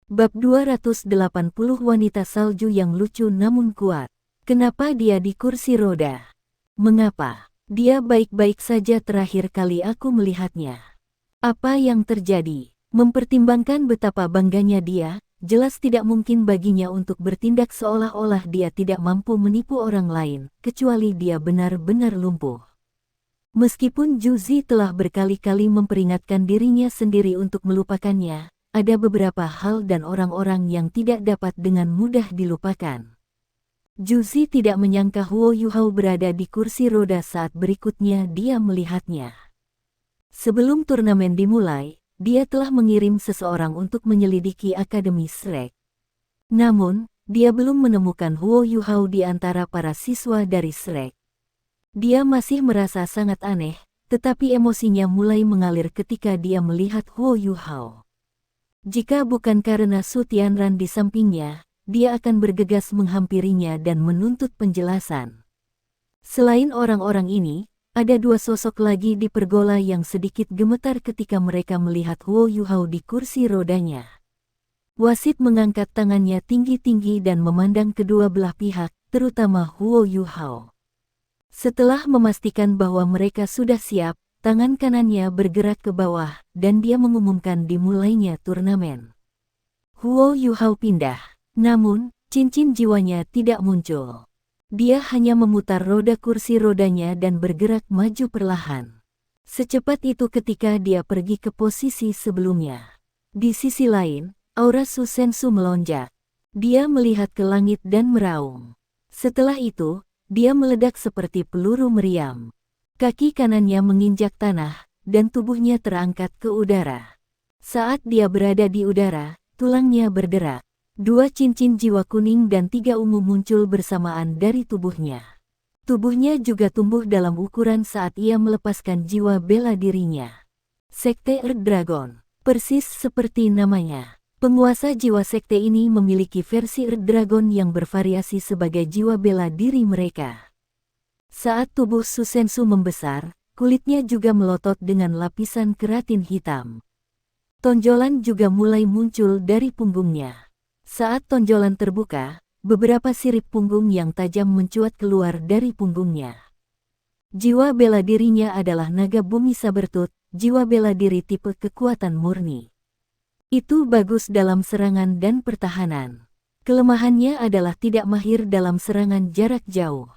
Bab 280 Wanita salju yang lucu namun kuat. Kenapa dia di kursi roda? Mengapa? Dia baik-baik saja terakhir kali aku melihatnya. Apa yang terjadi? Mempertimbangkan betapa bangganya dia, jelas tidak mungkin baginya untuk bertindak seolah-olah dia tidak mampu menipu orang lain, kecuali dia benar-benar lumpuh. Meskipun Juzi telah berkali-kali memperingatkan dirinya sendiri untuk melupakannya, ada beberapa hal dan orang-orang yang tidak dapat dengan mudah dilupakan. Juzi tidak menyangka Huo Yuhao berada di kursi roda saat berikutnya dia melihatnya. Sebelum turnamen dimulai, dia telah mengirim seseorang untuk menyelidiki Akademi Shrek. Namun, dia belum menemukan Huo Yuhao di antara para siswa dari Shrek. Dia masih merasa sangat aneh, tetapi emosinya mulai mengalir ketika dia melihat Huo Yuhao. Jika bukan karena Su Tianran di sampingnya, dia akan bergegas menghampirinya dan menuntut penjelasan. Selain orang-orang ini, ada dua sosok lagi di pergola yang sedikit gemetar ketika mereka melihat Huo Yuhao di kursi rodanya. Wasit mengangkat tangannya tinggi-tinggi dan memandang kedua belah pihak, terutama Huo Yuhao. Setelah memastikan bahwa mereka sudah siap, tangan kanannya bergerak ke bawah, dan dia mengumumkan dimulainya turnamen. Huo Yuhao pindah, namun, cincin jiwanya tidak muncul. Dia hanya memutar roda kursi rodanya dan bergerak maju perlahan. Secepat itu ketika dia pergi ke posisi sebelumnya. Di sisi lain, aura Su Sensu melonjak. Dia melihat ke langit dan meraung. Setelah itu, dia meledak seperti peluru meriam. Kaki kanannya menginjak tanah, dan tubuhnya terangkat ke udara. Saat dia berada di udara, tulangnya berderak. Dua cincin jiwa kuning dan tiga ungu muncul bersamaan dari tubuhnya. Tubuhnya juga tumbuh dalam ukuran saat ia melepaskan jiwa bela dirinya. Sekte Earth Dragon, persis seperti namanya. Penguasa jiwa sekte ini memiliki versi Earth Dragon yang bervariasi sebagai jiwa bela diri mereka. Saat tubuh Su Sensu membesar, kulitnya juga melotot dengan lapisan keratin hitam. Tonjolan juga mulai muncul dari punggungnya. Saat tonjolan terbuka, beberapa sirip punggung yang tajam mencuat keluar dari punggungnya. Jiwa bela dirinya adalah naga bumi sabertooth, jiwa bela diri tipe kekuatan murni. Itu bagus dalam serangan dan pertahanan. Kelemahannya adalah tidak mahir dalam serangan jarak jauh.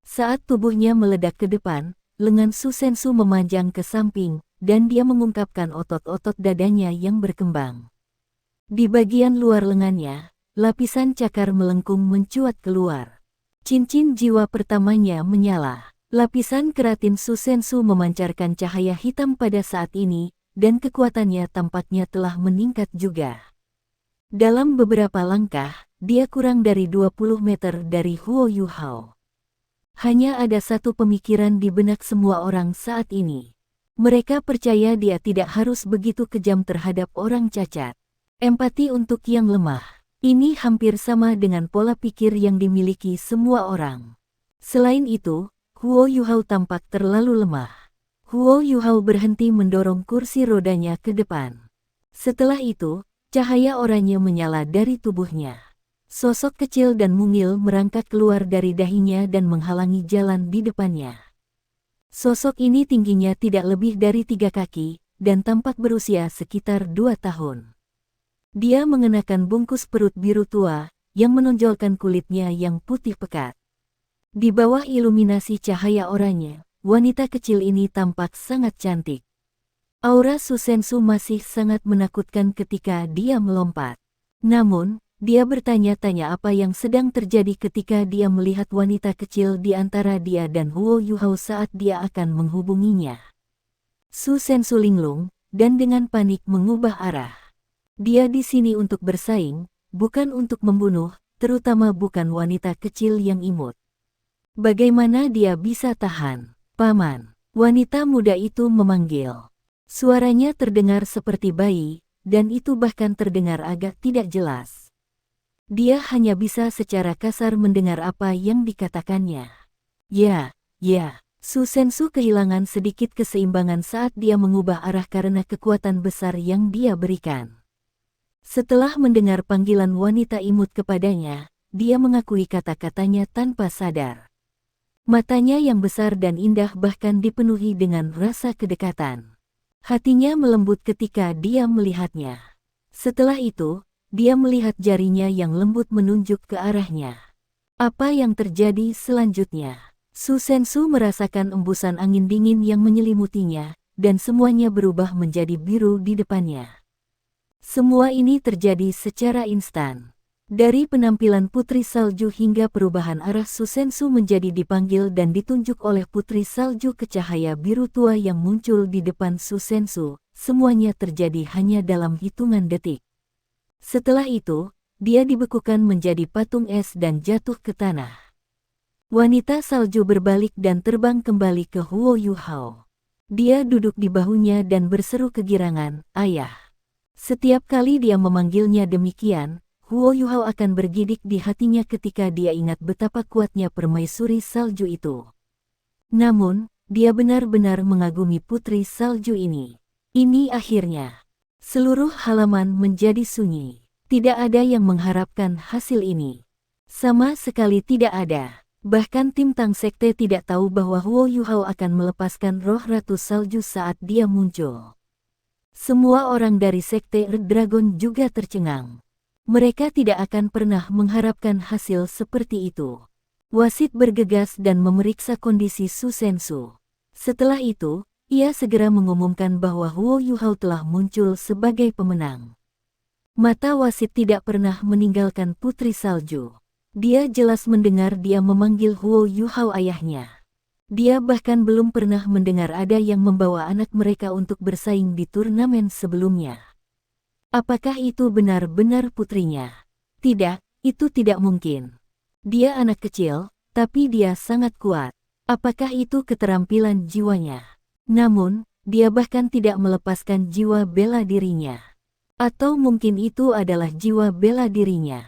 Saat tubuhnya meledak ke depan, lengan Su Sensu memanjang ke samping, dan dia mengungkapkan otot-otot dadanya yang berkembang. Di bagian luar lengannya, lapisan cakar melengkung mencuat keluar. Cincin jiwa pertamanya menyala. Lapisan keratin Su Sensu memancarkan cahaya hitam pada saat ini, dan kekuatannya tampaknya telah meningkat juga. Dalam beberapa langkah, dia kurang dari 20 meter dari Huo Yuhao. Hanya ada satu pemikiran di benak semua orang saat ini. Mereka percaya dia tidak harus begitu kejam terhadap orang cacat. Empati untuk yang lemah. Ini hampir sama dengan pola pikir yang dimiliki semua orang. Selain itu, Huo Yuhao tampak terlalu lemah. Huo Yuhao berhenti mendorong kursi rodanya ke depan. Setelah itu, cahaya oranye menyala dari tubuhnya. Sosok kecil dan mungil merangkak keluar dari dahinya dan menghalangi jalan di depannya. Sosok ini tingginya tidak lebih dari 3 kaki, dan tampak berusia sekitar 2 tahun. Dia mengenakan bungkus perut biru tua, yang menonjolkan kulitnya yang putih pekat. Di bawah iluminasi cahaya oranye, wanita kecil ini tampak sangat cantik. Aura Su Sensu masih sangat menakutkan ketika dia melompat. Namun, dia bertanya-tanya apa yang sedang terjadi ketika dia melihat wanita kecil di antara dia dan Huo Yuhao saat dia akan menghubunginya. Su Sensu linglung, dan dengan panik mengubah arah. Dia di sini untuk bersaing, bukan untuk membunuh, terutama bukan wanita kecil yang imut. Bagaimana dia bisa tahan? Paman, wanita muda itu memanggil. Suaranya terdengar seperti bayi, dan itu bahkan terdengar agak tidak jelas. Dia hanya bisa secara kasar mendengar apa yang dikatakannya. Ya. Su Sensu kehilangan sedikit keseimbangan saat dia mengubah arah karena kekuatan besar yang dia berikan. Setelah mendengar panggilan wanita imut kepadanya, dia mengakui kata-katanya tanpa sadar. Matanya yang besar dan indah bahkan dipenuhi dengan rasa kedekatan. Hatinya melembut ketika dia melihatnya. Setelah itu, dia melihat jarinya yang lembut menunjuk ke arahnya. Apa yang terjadi selanjutnya? Su Sensu merasakan embusan angin dingin yang menyelimutinya, dan semuanya berubah menjadi biru di depannya. Semua ini terjadi secara instan. Dari penampilan Putri Salju hingga perubahan arah Su Sensu menjadi dipanggil dan ditunjuk oleh Putri Salju ke cahaya biru tua yang muncul di depan Su Sensu, semuanya terjadi hanya dalam hitungan detik. Setelah itu, dia dibekukan menjadi patung es dan jatuh ke tanah. Wanita salju berbalik dan terbang kembali ke Huo Yuhao. Dia duduk di bahunya dan berseru kegirangan, "Ayah." Setiap kali dia memanggilnya demikian, Huo Yuhao akan bergidik di hatinya ketika dia ingat betapa kuatnya permaisuri salju itu. Namun, dia benar-benar mengagumi putri salju ini. Ini akhirnya. Seluruh halaman menjadi sunyi. Tidak ada yang mengharapkan hasil ini. Sama sekali tidak ada. Bahkan tim Tang Sekte tidak tahu bahwa Huo Yuhao akan melepaskan roh Ratu Salju saat dia muncul. Semua orang dari Sekte Red Dragon juga tercengang. Mereka tidak akan pernah mengharapkan hasil seperti itu. Wasit bergegas dan memeriksa kondisi Su Sensu. Setelah itu, ia segera mengumumkan bahwa Huo Yuhao telah muncul sebagai pemenang. Mata wasit tidak pernah meninggalkan Putri Salju. Dia jelas mendengar dia memanggil Huo Yuhao ayahnya. Dia bahkan belum pernah mendengar ada yang membawa anak mereka untuk bersaing di turnamen sebelumnya. Apakah itu benar-benar putrinya? Tidak, itu tidak mungkin. Dia anak kecil, tapi dia sangat kuat. Apakah itu keterampilan jiwanya? Namun, dia bahkan tidak melepaskan jiwa bela dirinya. Atau mungkin itu adalah jiwa bela dirinya.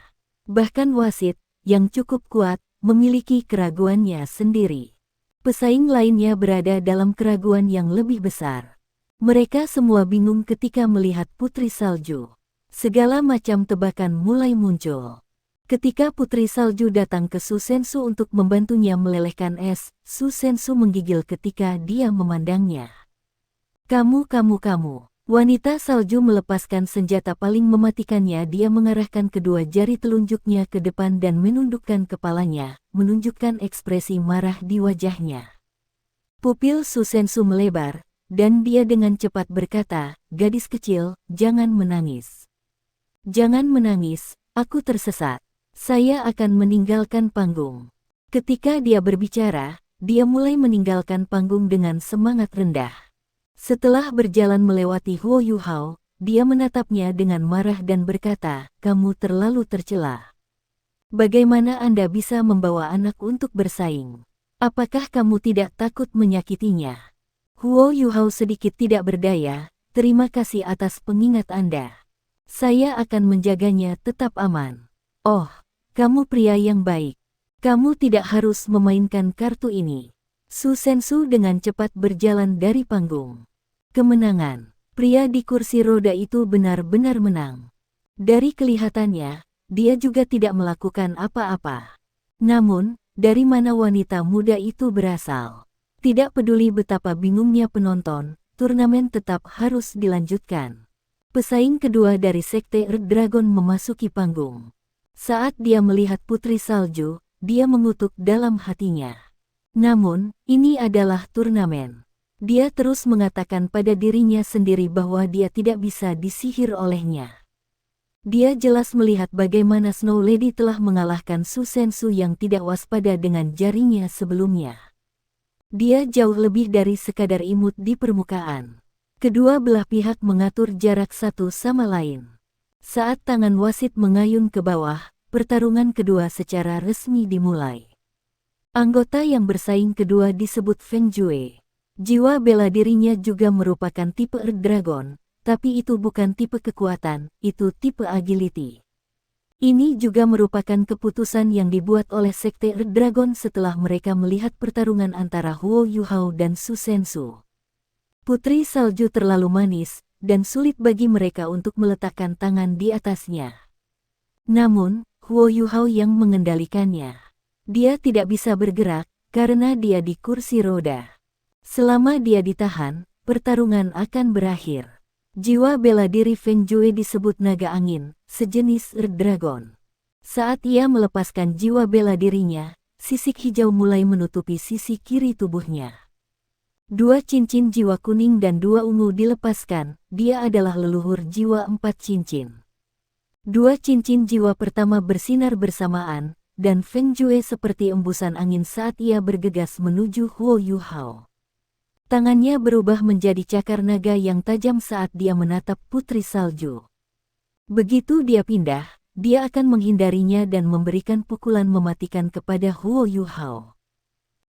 Bahkan wasit, yang cukup kuat, memiliki keraguannya sendiri. Pesaing lainnya berada dalam keraguan yang lebih besar. Mereka semua bingung ketika melihat Putri Salju. Segala macam tebakan mulai muncul. Ketika Putri Salju datang ke Su Sensu untuk membantunya melelehkan es, Su Sensu menggigil ketika dia memandangnya. Kamu. Wanita salju melepaskan senjata paling mematikannya. Dia mengarahkan kedua jari telunjuknya ke depan dan menundukkan kepalanya, menunjukkan ekspresi marah di wajahnya. Pupil Su Sensu melebar, dan dia dengan cepat berkata, "Gadis kecil, jangan menangis. Jangan menangis, aku tersesat. Saya akan meninggalkan panggung." Ketika dia berbicara, dia mulai meninggalkan panggung dengan semangat rendah. Setelah berjalan melewati Huo Yuhao, dia menatapnya dengan marah dan berkata, "Kamu terlalu tercela. Bagaimana Anda bisa membawa anak untuk bersaing? Apakah kamu tidak takut menyakitinya?" Huo Yuhao sedikit tidak berdaya, "Terima kasih atas pengingat Anda. Saya akan menjaganya tetap aman." "Oh, kamu pria yang baik. Kamu tidak harus memainkan kartu ini." Su Sensu dengan cepat berjalan dari panggung. Kemenangan. Pria di kursi roda itu benar-benar menang. Dari kelihatannya, dia juga tidak melakukan apa-apa. Namun, dari mana wanita muda itu berasal? Tidak peduli betapa bingungnya penonton, turnamen tetap harus dilanjutkan. Pesaing kedua dari Sekte Red Dragon memasuki panggung. Saat dia melihat Putri Salju, dia mengutuk dalam hatinya. Namun, ini adalah turnamen. Dia terus mengatakan pada dirinya sendiri bahwa dia tidak bisa disihir olehnya. Dia jelas melihat bagaimana Snow Lady telah mengalahkan Su Sensu yang tidak waspada dengan jarinya sebelumnya. Dia jauh lebih dari sekadar imut di permukaan. Kedua belah pihak mengatur jarak satu sama lain. Saat tangan wasit mengayun ke bawah, pertarungan kedua secara resmi dimulai. Anggota yang bersaing kedua disebut Feng Jue. Jiwa bela dirinya juga merupakan tipe Red Dragon, tapi itu bukan tipe kekuatan, itu tipe agility. Ini juga merupakan keputusan yang dibuat oleh Sekte Red Dragon setelah mereka melihat pertarungan antara Huo Yuhao dan Su Sensu. Putri Salju terlalu manis, dan sulit bagi mereka untuk meletakkan tangan di atasnya. Namun, Huo Yuhao yang mengendalikannya. Dia tidak bisa bergerak, karena dia di kursi roda. Selama dia ditahan, pertarungan akan berakhir. Jiwa bela diri Feng Jue disebut naga angin, sejenis Red Dragon. Saat ia melepaskan jiwa bela dirinya, sisik hijau mulai menutupi sisi kiri tubuhnya. 2 cincin jiwa kuning dan 2 ungu dilepaskan, dia adalah leluhur jiwa 4 cincin. 2 cincin jiwa pertama bersinar bersamaan, dan Feng Jue seperti embusan angin saat ia bergegas menuju Huo Yuhao. Tangannya berubah menjadi cakar naga yang tajam saat dia menatap Putri Salju. Begitu dia pindah, dia akan menghindarinya dan memberikan pukulan mematikan kepada Huo Yuhao.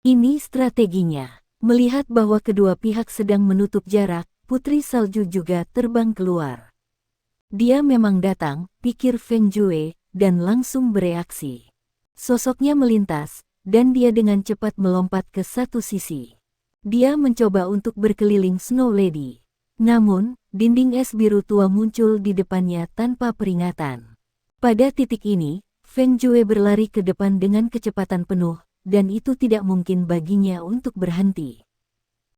Ini strateginya. Melihat bahwa kedua pihak sedang menutup jarak, Putri Salju juga terbang keluar. Dia memang datang, pikir Feng Jue, dan langsung bereaksi. Sosoknya melintas, dan dia dengan cepat melompat ke satu sisi. Dia mencoba untuk berkeliling Snow Lady. Namun, dinding es biru tua muncul di depannya tanpa peringatan. Pada titik ini, Feng Jue berlari ke depan dengan kecepatan penuh, dan itu tidak mungkin baginya untuk berhenti.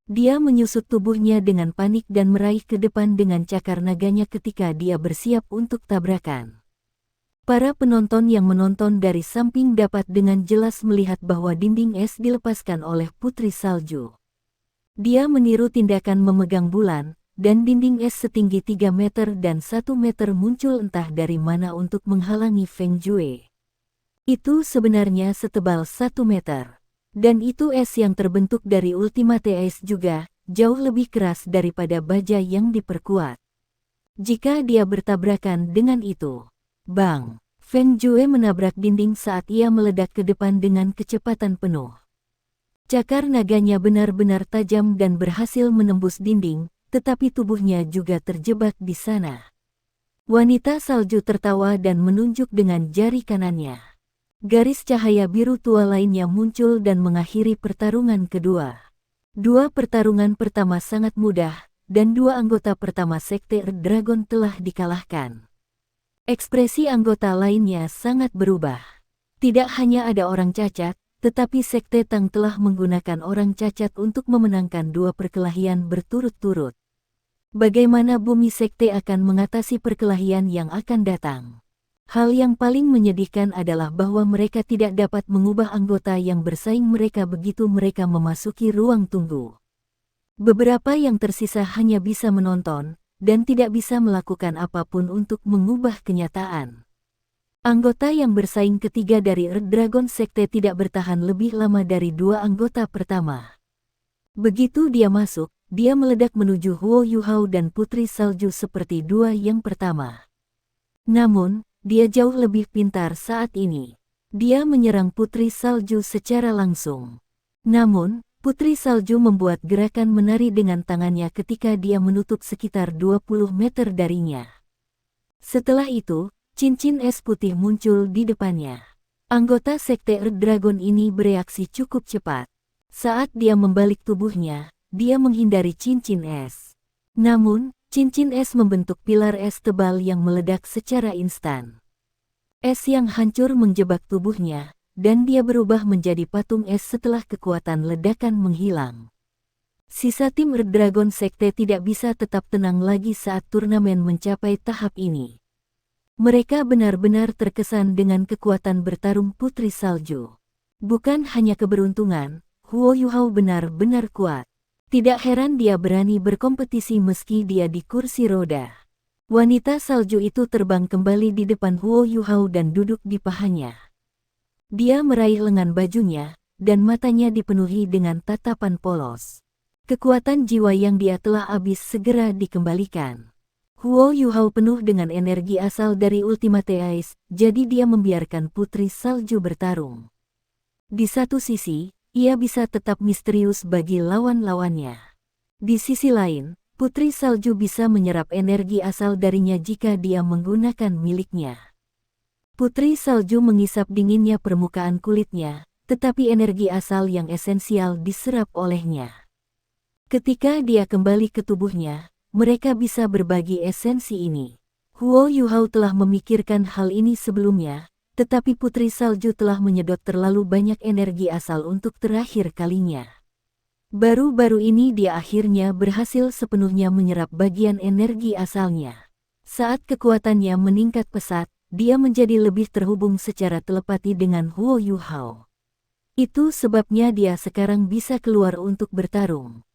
Dia menyusut tubuhnya dengan panik dan meraih ke depan dengan cakar naganya ketika dia bersiap untuk tabrakan. Para penonton yang menonton dari samping dapat dengan jelas melihat bahwa dinding es dilepaskan oleh Putri Salju. Dia meniru tindakan memegang bulan, dan dinding es setinggi 3 meter dan 1 meter muncul entah dari mana untuk menghalangi Feng Jue. Itu sebenarnya setebal 1 meter. Dan itu es yang terbentuk dari Ultimate Ice juga, jauh lebih keras daripada baja yang diperkuat. Jika dia bertabrakan dengan itu, bang! Feng Jue menabrak dinding saat ia meledak ke depan dengan kecepatan penuh. Cakar naganya benar-benar tajam dan berhasil menembus dinding, tetapi tubuhnya juga terjebak di sana. Wanita salju tertawa dan menunjuk dengan jari kanannya. Garis cahaya biru tua lainnya muncul dan mengakhiri pertarungan kedua. 2 pertarungan pertama sangat mudah, dan 2 anggota pertama Sekte Red Dragon telah dikalahkan. Ekspresi anggota lainnya sangat berubah. Tidak hanya ada orang cacat, tetapi Sekte Tang telah menggunakan orang cacat untuk memenangkan 2 perkelahian berturut-turut. Bagaimana bumi Sekte akan mengatasi perkelahian yang akan datang? Hal yang paling menyedihkan adalah bahwa mereka tidak dapat mengubah anggota yang bersaing mereka begitu mereka memasuki ruang tunggu. Beberapa yang tersisa hanya bisa menonton, dan tidak bisa melakukan apapun untuk mengubah kenyataan. Anggota yang bersaing ketiga dari Red Dragon Sekte tidak bertahan lebih lama dari 2 anggota pertama. Begitu dia masuk, dia meledak menuju Huo Yuhao dan Putri Salju seperti 2 yang pertama. Namun, dia jauh lebih pintar saat ini. Dia menyerang Putri Salju secara langsung. Namun, Putri Salju membuat gerakan menari dengan tangannya ketika dia menutup sekitar 20 meter darinya. Setelah itu, cincin es putih muncul di depannya. Anggota Sekte Red Dragon ini bereaksi cukup cepat. Saat dia membalik tubuhnya, dia menghindari cincin es. Namun, cincin es membentuk pilar es tebal yang meledak secara instan. Es yang hancur menjebak tubuhnya, dan dia berubah menjadi patung es setelah kekuatan ledakan menghilang. Sisa tim Red Dragon Sekte tidak bisa tetap tenang lagi saat turnamen mencapai tahap ini. Mereka benar-benar terkesan dengan kekuatan bertarung Putri Salju. Bukan hanya keberuntungan, Huo Yuhao benar-benar kuat. Tidak heran dia berani berkompetisi meski dia di kursi roda. Wanita salju itu terbang kembali di depan Huo Yuhao dan duduk di pahanya. Dia meraih lengan bajunya, dan matanya dipenuhi dengan tatapan polos. Kekuatan jiwa yang dia telah habis segera dikembalikan. Huo Yuhao penuh dengan energi asal dari Ultimate Ice, jadi dia membiarkan Putri Salju bertarung. Di satu sisi, ia bisa tetap misterius bagi lawan-lawannya. Di sisi lain, Putri Salju bisa menyerap energi asal darinya jika dia menggunakan miliknya. Putri Salju mengisap dinginnya permukaan kulitnya, tetapi energi asal yang esensial diserap olehnya. Ketika dia kembali ke tubuhnya, mereka bisa berbagi esensi ini. Huo Yuhao telah memikirkan hal ini sebelumnya, tetapi Putri Salju telah menyedot terlalu banyak energi asal untuk terakhir kalinya. Baru-baru ini dia akhirnya berhasil sepenuhnya menyerap bagian energi asalnya. Saat kekuatannya meningkat pesat, dia menjadi lebih terhubung secara telepati dengan Huo Yuhao. Itu sebabnya dia sekarang bisa keluar untuk bertarung.